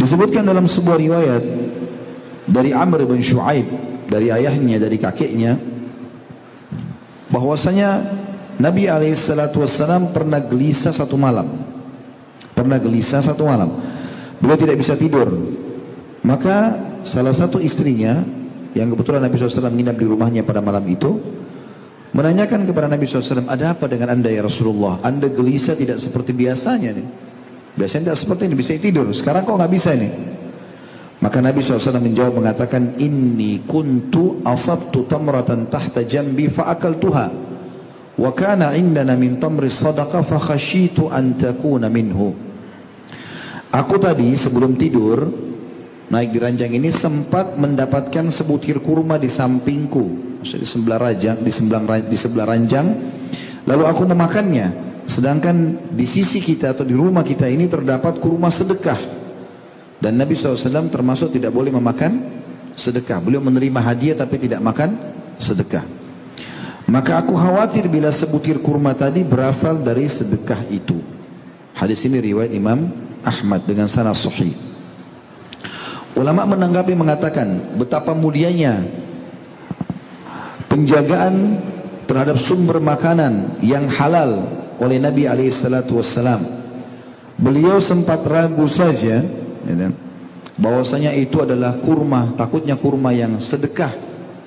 Disebutkan dalam sebuah riwayat dari Amr bin Shu'aib, dari ayahnya, dari kakeknya, bahwasanya Nabi SAW pernah gelisah satu malam. Beliau tidak bisa tidur. Maka salah satu istrinya, yang kebetulan Nabi SAW menginap di rumahnya pada malam itu, menanyakan kepada Nabi SAW, ada apa dengan anda ya Rasulullah? Anda gelisah tidak seperti biasanya nih. Biasanya tidak seperti ini, bisa tidur. Sekarang kok nggak bisa nih? Maka Nabi SAW menjawab mengatakan, inni kuntu asabtu tamratan tahta jambi fa'akaltuha wa kana indana min tamri sadaqah fa khashitu an takuna minhu. Aku tadi sebelum tidur naik di ranjang ini sempat mendapatkan sebutir kurma di sampingku, maksudnya di sebelah ranjang, lalu aku memakannya. Sedangkan di sisi kita atau di rumah kita ini terdapat kurma sedekah, dan Nabi SAW termasuk tidak boleh memakan sedekah. Beliau menerima hadiah tapi tidak makan sedekah. Maka aku khawatir bila sebutir kurma tadi berasal dari sedekah itu. Hadis ini riwayat Imam Ahmad dengan sanad sahih. Ulama menanggapi mengatakan betapa mulianya penjagaan terhadap sumber makanan yang halal oleh Nabi SAW. Beliau sempat ragu saja bahwasanya itu adalah kurma, takutnya kurma yang sedekah,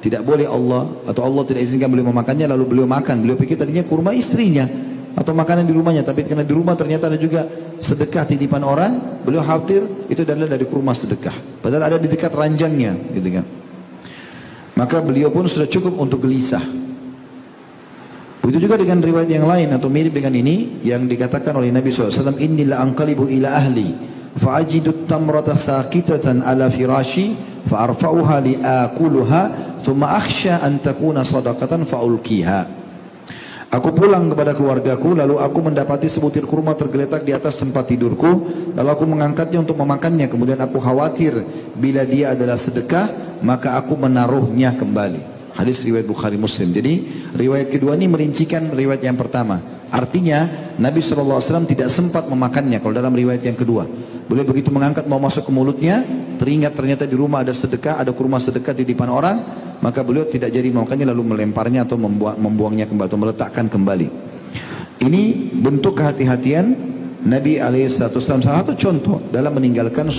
tidak boleh Allah atau Allah tidak izinkan beliau memakannya, lalu beliau makan. Beliau pikir tadinya kurma istrinya atau makanan di rumahnya, tapi karena di rumah ternyata ada juga sedekah titipan orang, beliau khawatir itu adalah dari kurma sedekah, padahal ada di dekat ranjangnya, gitu kan. Maka beliau pun sudah cukup untuk gelisah. Begitu juga dengan riwayat yang lain atau mirip dengan ini yang dikatakan oleh Nabi SAW, inni la anqalibu ila ahli fa'ajidu tamrata saqitatan ala firashi fa'arfa'uha li'akuluha thumma akhsha an takuna sadaqatan fa'ulkiha. Aku pulang kepada keluargaku, lalu aku mendapati sebutir kurma tergeletak di atas tempat tidurku, lalu aku mengangkatnya untuk memakannya, kemudian aku khawatir bila dia adalah sedekah maka aku menaruhnya kembali. Hadis riwayat Bukhari Muslim. Jadi riwayat kedua ini merincikan riwayat yang pertama. Artinya Nabi SAW tidak sempat memakannya. Kalau dalam riwayat yang kedua, beliau begitu mengangkat mau masuk ke mulutnya, teringat ternyata di rumah ada sedekah, ada kurma sedekah di depan orang, maka beliau tidak jadi memakannya, lalu melemparnya atau membuangnya kembali atau meletakkan kembali. Ini bentuk kehati-hatian Nabi SAW. Salah satu contoh dalam meninggalkan